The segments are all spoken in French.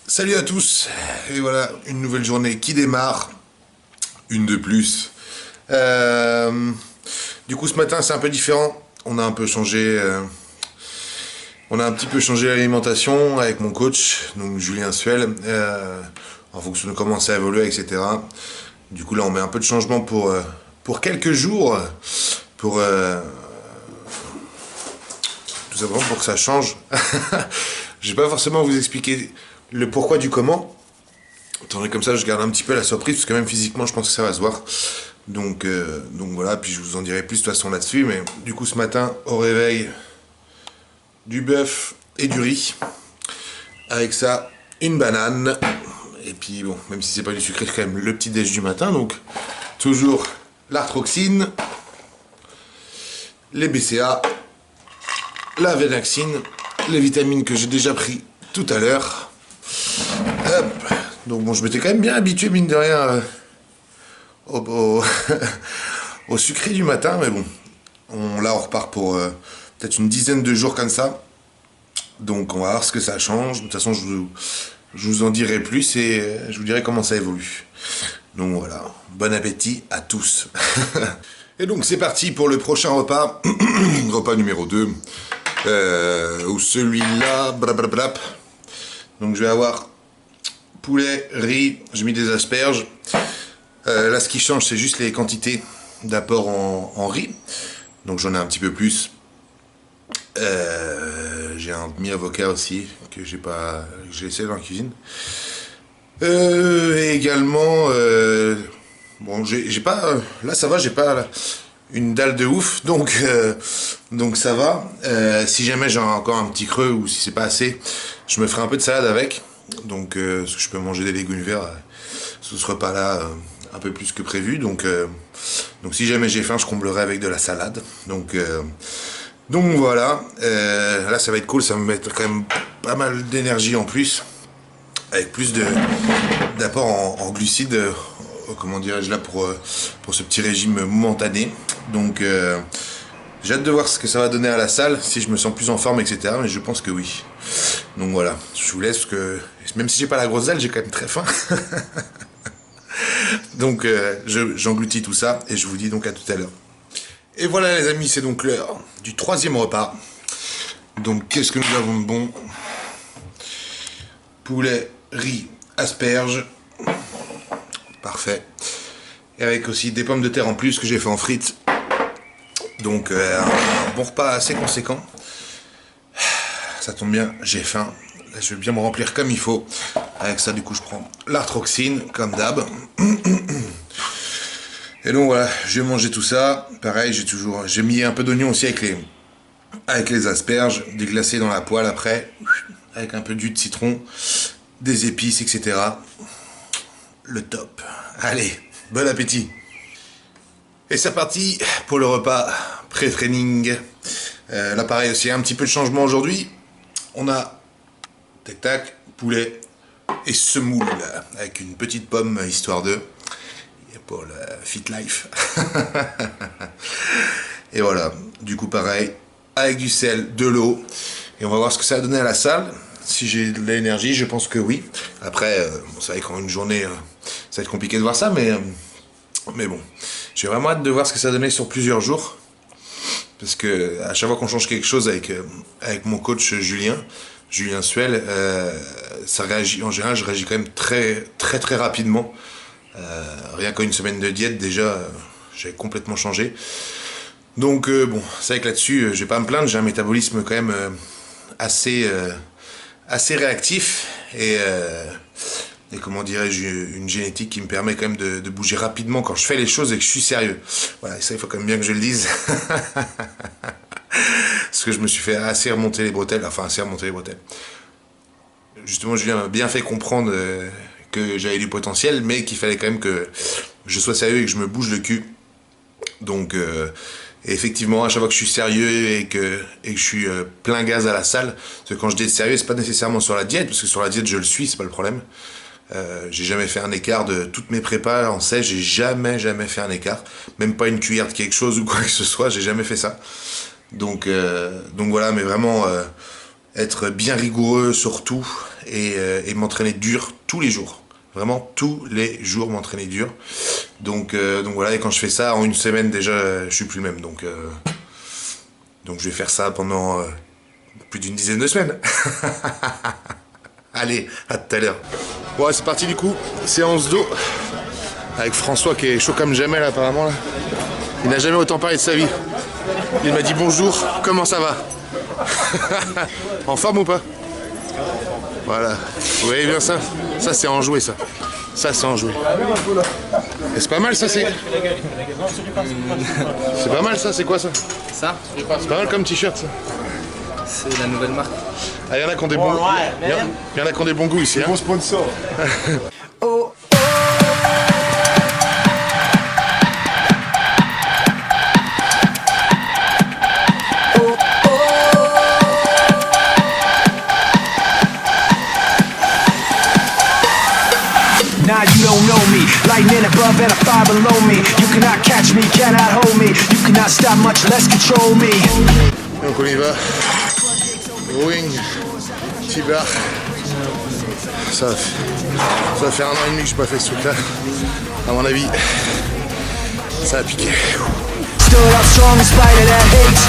Salut à tous, et voilà, une nouvelle journée qui démarre, une de plus. Du coup ce matin c'est un peu différent, on a un peu changé, on a un petit peu changé l'alimentation avec mon coach, donc Julien Suel, en fonction de comment ça évolue, etc. Du coup là on met un peu de changement pour quelques jours, pour tout simplement pour que ça change. Je vais pas forcément vous expliquer le pourquoi du comment. Attendez, comme ça je garde un petit peu la surprise, parce que même physiquement je pense que ça va se voir. Donc voilà, puis je vous en dirai plus de toute façon là-dessus. Mais du coup ce matin au réveil, du bœuf et du riz. Avec ça, une banane. Et puis bon, même si c'est pas du sucré, c'est quand même le petit déj du matin. Donc toujours l'artroxine, les BCA, la Venaxine, les vitamines que j'ai déjà pris tout à l'heure. Hop. Donc bon, je m'étais quand même bien habitué, mine de rien, au sucré du matin, mais bon, là on repart pour peut-être une dizaine de jours comme ça. Donc on va voir ce que ça change. De toute façon, je vous en dirai plus et je vous dirai comment ça évolue. Donc voilà, bon appétit à tous. Et donc c'est parti pour le prochain repas, repas numéro 2, ou celui-là, blablabla. Donc je vais avoir poulet, riz, j'ai mis des asperges. Là ce qui change c'est juste les quantités d'apport en riz. Donc j'en ai un petit peu plus. J'ai un demi-avocat aussi que j'ai laissé dans la cuisine. Et également, bon, j'ai pas, là ça va, j'ai pas une dalle de ouf, donc ça va. Si jamais j'ai encore un petit creux ou si c'est pas assez, je me ferai un peu de salade avec. Donc, parce que je peux manger des légumes verts ce repas-là un peu plus que prévu. Donc si jamais j'ai faim, je comblerai avec de la salade. Donc voilà, là ça va être cool, ça va me mettre quand même pas mal d'énergie en plus, avec plus d'apport en glucides, comment dirais-je là, pour ce petit régime momentané. Donc j'ai hâte de voir ce que ça va donner à la salle, si je me sens plus en forme, etc. Mais je pense que oui. Donc voilà, je vous laisse, parce que même si j'ai pas la grosse dalle, j'ai quand même très faim. Donc j'engloutis tout ça, et je vous dis donc à tout à l'heure. Et voilà les amis, c'est donc l'heure du troisième repas. Donc qu'est-ce que nous avons de bon? Poulet, riz, asperges. Parfait. Et avec aussi des pommes de terre en plus que j'ai fait en frites. Donc un bon repas assez conséquent. Ça tombe bien, j'ai faim. Je vais bien me remplir comme il faut. Avec ça du coup je prends l'artroxine comme d'hab. Et donc voilà, je vais manger tout ça. Pareil, j'ai mis un peu d'oignon aussi avec les asperges, déglacé dans la poêle après, avec un peu d'huile de citron, des épices, etc. Le top. Allez, bon appétit. Et c'est parti pour le repas pré-training. Là pareil aussi, un petit peu de changement aujourd'hui. On a tac tac, poulet et semoule avec une petite pomme histoire de, pour le fit life. Et voilà, du coup pareil, avec du sel, de l'eau, et on va voir ce que ça va donner à la salle. Si j'ai de l'énergie, je pense que oui. Après, bon, c'est vrai qu'en une journée, ça va être compliqué de voir ça, mais bon, j'ai vraiment hâte de voir ce que ça va donner sur plusieurs jours. Parce que à chaque fois qu'on change quelque chose avec mon coach Julien Suel, ça réagit, en général je réagis quand même très très très rapidement. Rien qu'en une semaine de diète déjà, j'ai complètement changé. Donc bon, c'est vrai que là-dessus, je vais pas me plaindre, j'ai un métabolisme quand même assez réactif et comment dirais-je, une génétique qui me permet quand même de bouger rapidement quand je fais les choses et que je suis sérieux. Voilà, et ça il faut quand même bien que je le dise. Parce que je me suis fait assez remonter les bretelles. Justement, Julien m'a bien fait comprendre que j'avais du potentiel, mais qu'il fallait quand même que je sois sérieux et que je me bouge le cul. Donc et effectivement, à chaque fois que je suis sérieux et que je suis plein gaz à la salle, parce que quand je dis sérieux, c'est pas nécessairement sur la diète, parce que sur la diète je le suis, c'est pas le problème. J'ai jamais fait un écart de toutes mes prépas en sèche, j'ai jamais fait un écart, même pas une cuillère de quelque chose ou quoi que ce soit, j'ai jamais fait ça. Donc voilà, mais vraiment être bien rigoureux sur tout et m'entraîner dur tous les jours. Vraiment tous les jours m'entraîner dur. Donc voilà, et quand je fais ça, en une semaine déjà, je suis plus le même. Donc je vais faire ça pendant plus d'une dizaine de semaines. Allez, à tout à l'heure. Ouais, c'est parti du coup, séance d'eau. Avec François qui est chaud comme jamais là, apparemment. Là. Il n'a jamais autant parlé de sa vie. Il m'a dit bonjour, comment ça va? En forme ou pas? Voilà. Vous voyez bien ça? Ça c'est enjoué ça. Ça c'est enjoué. Et c'est pas mal ça, c'est... C'est pas mal ça, c'est quoi ça? Ça? C'est pas mal comme t-shirt ça. C'est la nouvelle marque. Ah, il y en a qui ont des bons... Il y en a qui ont des bons goûts ici. Hein. Bon sponsor. Now you don't know me, lightning above and a fire below me. You cannot catch me, cannot hold me. You cannot stop, much less control me. Donc on y va. Rowing, T-bar. Ça va faire 1 an et demi que j'ai pas fait ce truc là. À mon avis, ça a piqué. Stood up strong in spite of that hate.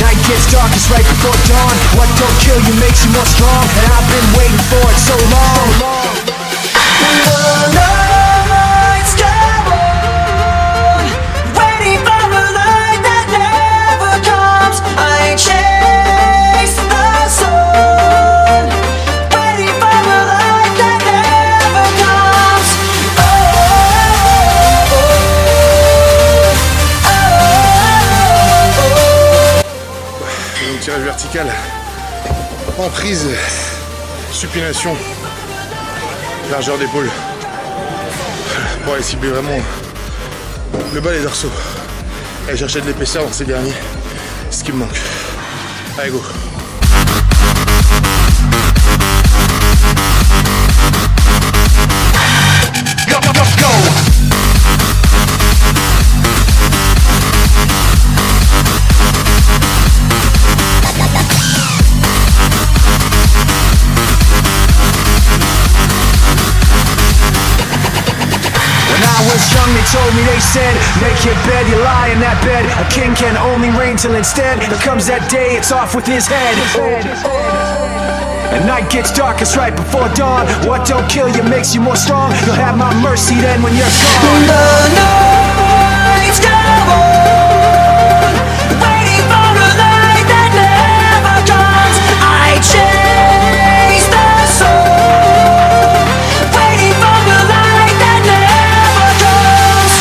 Night gets dark, it's right before dawn. What don't kill you makes you more strong. And I've been waiting for it so long. The lights come on, waiting for a light that never comes. I chase the sun, waiting for a light that never comes. Donc tirage vertical, en prise, supination, largeur d'épaule, pour aller cibler vraiment le bas des dorsaux. Et chercher de l'épaisseur dans ces derniers, ce qui me manque. Allez go. Young, they told me, they said, make your bed, you lie in that bed. A king can only reign till instead there comes that day, it's off with his head. And night gets dark, it's right before dawn. What don't kill you makes you more strong. You'll have my mercy then when you're gone. The nights come on, waiting for a light that never comes. I chase the sun, waiting for a light that never comes.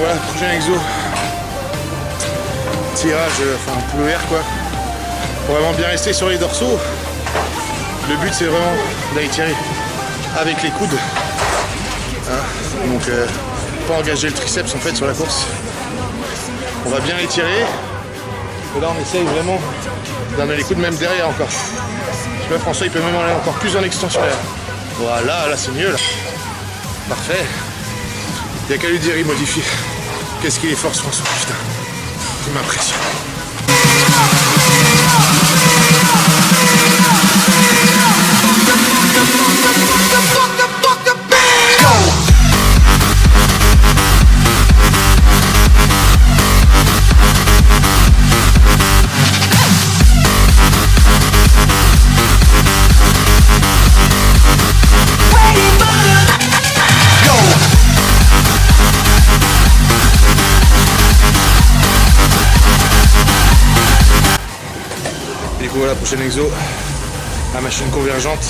Voilà, prochain exo. Tirage, enfin un peu ouvert quoi. Pour vraiment bien rester sur les dorsaux. Le but c'est vraiment d'aller tirer avec les coudes. Hein, donc pas engager le triceps en fait sur la course. On va bien les tirer. Et là on essaye vraiment d'amener les coudes même derrière encore. Je sais pas, François il peut même aller encore plus en extension derrière. Voilà, là c'est mieux là. Parfait. Il n'y a qu'à lui dire il modifie. Qu'est-ce qu'il est fort François, putain. Il m'impressionne. Et du coup voilà, prochain exo, la machine convergente.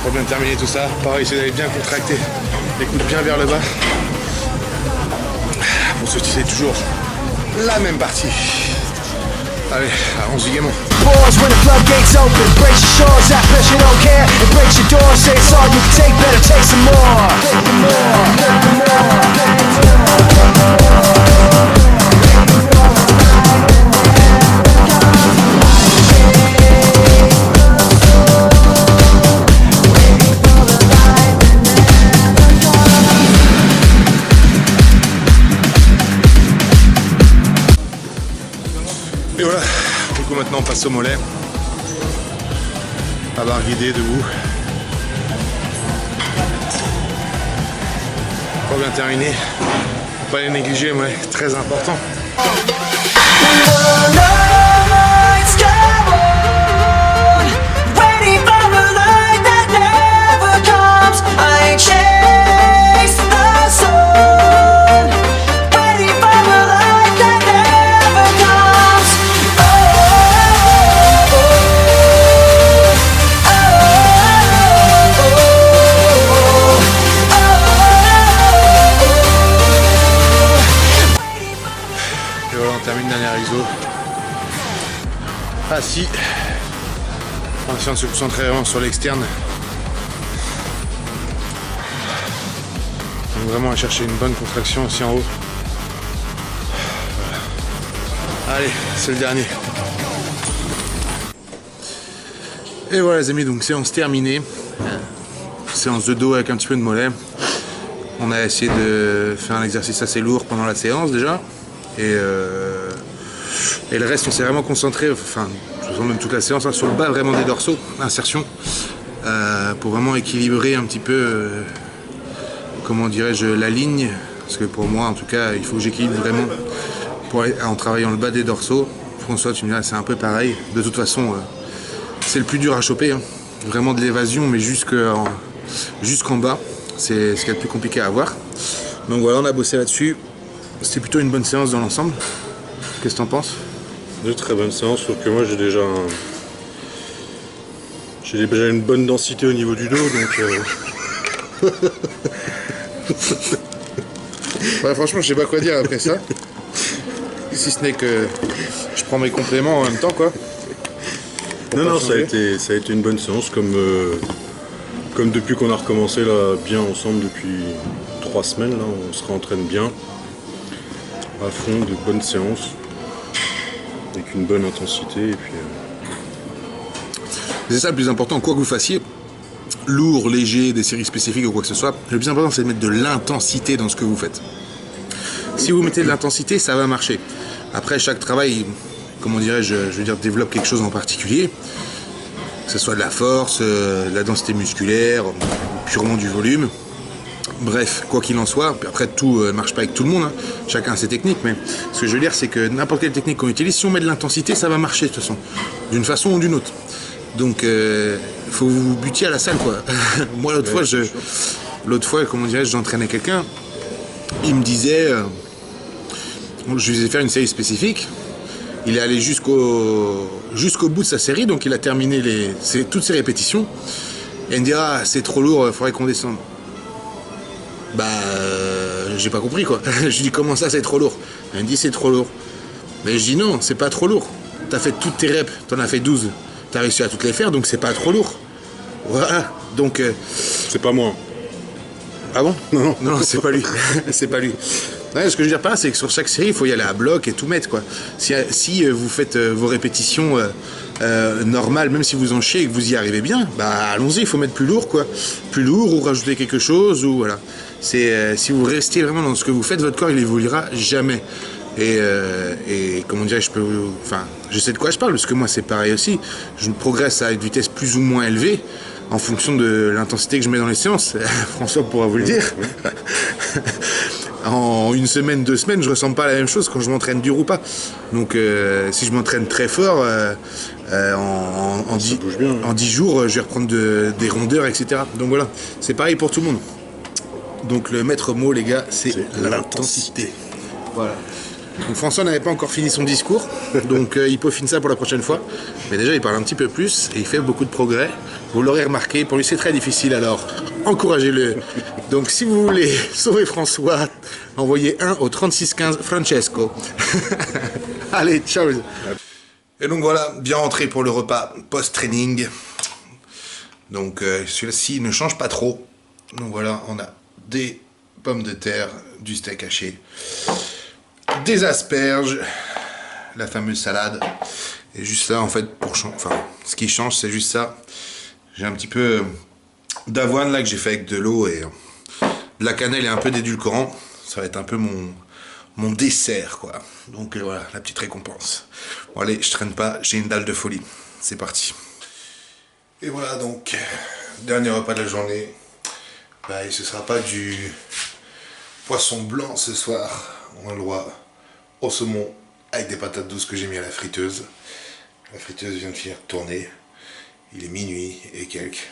Pour bien terminer tout ça, pareil, essayer d'aller bien contracter les coudes bien vers le bas. Pour s'utiliser toujours la même partie. Allez, allons-y gaiement. Pause when the floodgates open. Breaks your shores, that pressure don't care. It breaks your door, say it's all you can take. Better take some more. Take some more. Take some more. Et voilà, du coup maintenant on passe au mollet. À barre guidée, debout. Pas bien terminé. Faut pas les négliger, ouais, très important. Assis, en essayant de se concentrer vraiment sur l'externe. Donc vraiment à chercher une bonne contraction aussi en haut. Voilà. Allez, c'est le dernier. Et voilà les amis, donc séance terminée. Séance de dos avec un petit peu de mollet. On a essayé de faire un exercice assez lourd pendant la séance déjà. Et le reste, on s'est vraiment concentré, enfin, même toute la séance, hein, sur le bas vraiment des dorsaux, insertion, pour vraiment équilibrer un petit peu, comment dirais-je, la ligne. Parce que pour moi, en tout cas, il faut que j'équilibre vraiment en travaillant le bas des dorsaux. François, tu me diras, c'est un peu pareil. De toute façon, c'est le plus dur à choper, hein. Vraiment de l'évasion, mais jusqu'en bas, c'est ce qu'il y a de plus compliqué à avoir. Donc voilà, on a bossé là-dessus. C'était plutôt une bonne séance dans l'ensemble. Qu'est-ce que t'en penses? De très bonne séance, sauf que moi j'ai déjà une bonne densité au niveau du dos, donc ouais, franchement, je sais pas quoi dire après ça. Si ce n'est que je prends mes compléments en même temps, quoi. Non, ça a été une bonne séance, comme depuis qu'on a recommencé là, bien ensemble depuis 3 semaines, là, on se réentraîne bien, à fond, de bonnes séances. Avec une bonne intensité et puis... C'est ça le plus important, quoi que vous fassiez, lourd, léger, des séries spécifiques ou quoi que ce soit, le plus important c'est de mettre de l'intensité dans ce que vous faites. Si vous mettez de l'intensité, ça va marcher. Après, chaque travail, comment dirais-je, je veux dire, développe quelque chose en particulier, que ce soit de la force, de la densité musculaire, purement du volume. Bref, quoi qu'il en soit, après tout ne marche pas avec tout le monde, hein. Chacun a ses techniques, mais ce que je veux dire c'est que n'importe quelle technique qu'on utilise, si on met de l'intensité, ça va marcher de toute façon, d'une façon ou d'une autre. Donc il faut vous butiez à la salle, quoi. Moi l'autre fois, comment dirais-je, j'entraînais quelqu'un, il me disait, je lui faisais faire une série spécifique, il est allé jusqu'au bout de sa série, donc il a terminé toutes ses répétitions, et il me dit ah c'est trop lourd, il faudrait qu'on descende. Bah, j'ai pas compris quoi. Je lui dis comment ça c'est trop lourd. Elle me dit c'est trop lourd. Mais je dis non, c'est pas trop lourd. T'as fait toutes tes reps, t'en as fait 12. T'as réussi à toutes les faire, donc c'est pas trop lourd. Voilà, donc... C'est pas moi. Ah bon? Non. Non, c'est pas lui. C'est pas lui. Ouais, ce que je veux dire par là, c'est que sur chaque série, il faut y aller à bloc et tout mettre, quoi. Si vous faites vos répétitions normales, même si vous en chiez et que vous y arrivez bien, bah allons-y, il faut mettre plus lourd, quoi. Plus lourd ou rajouter quelque chose, ou voilà. Si vous restez vraiment dans ce que vous faites, votre corps, il évoluera jamais. Et comment dire, je sais de quoi je parle, parce que moi, c'est pareil aussi. Je progresse à une vitesse plus ou moins élevée, en fonction de l'intensité que je mets dans les séances. François pourra vous le dire. En une semaine, 2 semaines, je ressens pas la même chose quand je m'entraîne dur ou pas. Donc si je m'entraîne très fort, en 10 jours, je vais reprendre des rondeurs, etc. Donc voilà, c'est pareil pour tout le monde. Donc le maître mot, les gars, c'est l'intensité. Voilà. Donc François n'avait pas encore fini son discours, donc il peaufine ça pour la prochaine fois. Mais déjà, il parle un petit peu plus et il fait beaucoup de progrès. Vous l'aurez remarqué, pour lui c'est très difficile, alors encouragez-le. Donc si vous voulez sauver François, envoyez 1 au 3615 Francesco. Allez, ciao. Et donc voilà, bien rentré pour le repas post-training. Donc celui-ci ne change pas trop. Donc voilà, on a des pommes de terre, du steak haché, des asperges, la fameuse salade, et juste là en fait ce qui change c'est juste ça. J'ai un petit peu d'avoine là que j'ai fait avec de l'eau et de la cannelle et un peu d'édulcorant. Ça va être un peu mon dessert, quoi. Donc voilà, la petite récompense. Bon allez, je traîne pas, j'ai une dalle de folie. C'est parti. Et voilà donc, dernier repas de la journée. Bah, et ce sera pas du poisson blanc ce soir. On a le droit au saumon avec des patates douces que j'ai mis à la friteuse. La friteuse vient de finir de tourner. Il est minuit et quelques.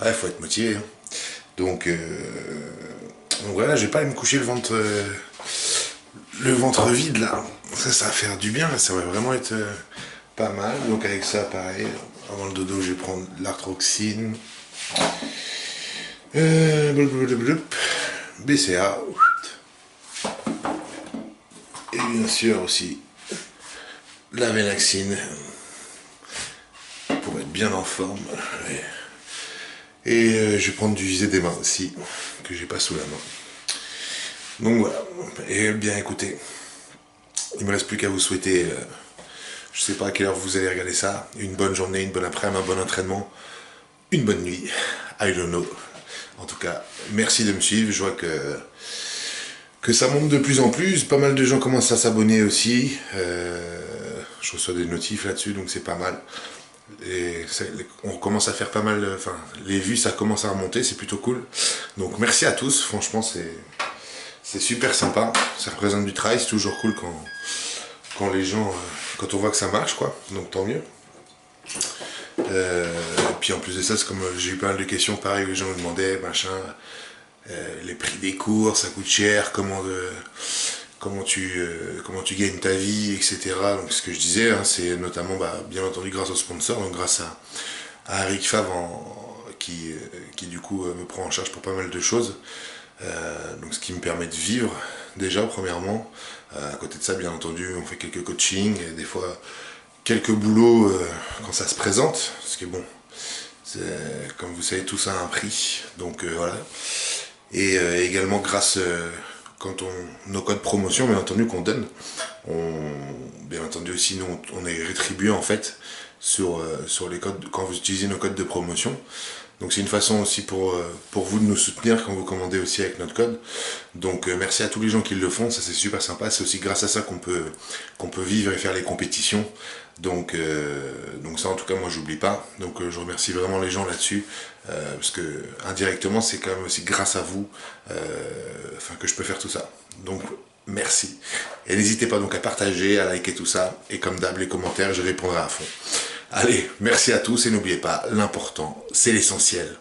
Ouais, faut être motivé. Hein. Donc voilà, je vais pas aller me coucher le ventre vide là. Ça va faire du bien, ça va vraiment être pas mal. Donc avec ça, pareil, avant le dodo, je vais prendre l'arthrosine, BCA, et bien sûr aussi la Venaxine pour être bien en forme. Et je vais prendre du Zedema aussi, que j'ai pas sous la main. Donc voilà, et bien écoutez, il me reste plus qu'à vous souhaiter, je sais pas à quelle heure vous allez regarder ça, une bonne journée, une bonne après-midi, un bon entraînement, une bonne nuit, I don't know. En tout cas, merci de me suivre, je vois que ça monte de plus en plus, pas mal de gens commencent à s'abonner aussi, je reçois des notifs là-dessus, donc c'est pas mal. Et on commence à faire pas mal, enfin les vues ça commence à remonter, c'est plutôt cool. Donc merci à tous, franchement c'est super sympa, ça représente du travail, c'est toujours cool quand les gens, quand on voit que ça marche quoi, donc tant mieux. Et puis en plus de ça, c'est comme j'ai eu pas mal de questions, pareil, les gens me demandaient, machin, les prix des cours, ça coûte cher, comment tu gagnes ta vie, etc. Donc ce que je disais, hein, c'est notamment bien entendu grâce aux sponsors, donc grâce à Eric Favre qui du coup me prend en charge pour pas mal de choses. Donc ce qui me permet de vivre déjà premièrement. À côté de ça, bien entendu, on fait quelques coachings, et des fois quelques boulots quand ça se présente, parce que bon, comme vous savez, tout ça a un prix, donc voilà. Et également grâce quand nos codes promotion, bien entendu, qu'on donne, bien entendu aussi nous on est rétribué en fait sur les codes quand vous utilisez nos codes de promotion. Donc c'est une façon aussi pour vous de nous soutenir quand vous commandez aussi avec notre code. Donc merci à tous les gens qui le font, ça c'est super sympa. C'est aussi grâce à ça qu'on peut vivre et faire les compétitions. Donc ça en tout cas moi j'oublie pas. Donc je remercie vraiment les gens là-dessus. Parce que indirectement c'est quand même aussi grâce à vous que je peux faire tout ça. Donc merci. Et n'hésitez pas donc à partager, à liker tout ça. Et comme d'hab les commentaires je répondrai à fond. Allez, merci à tous et n'oubliez pas, l'important, c'est l'essentiel.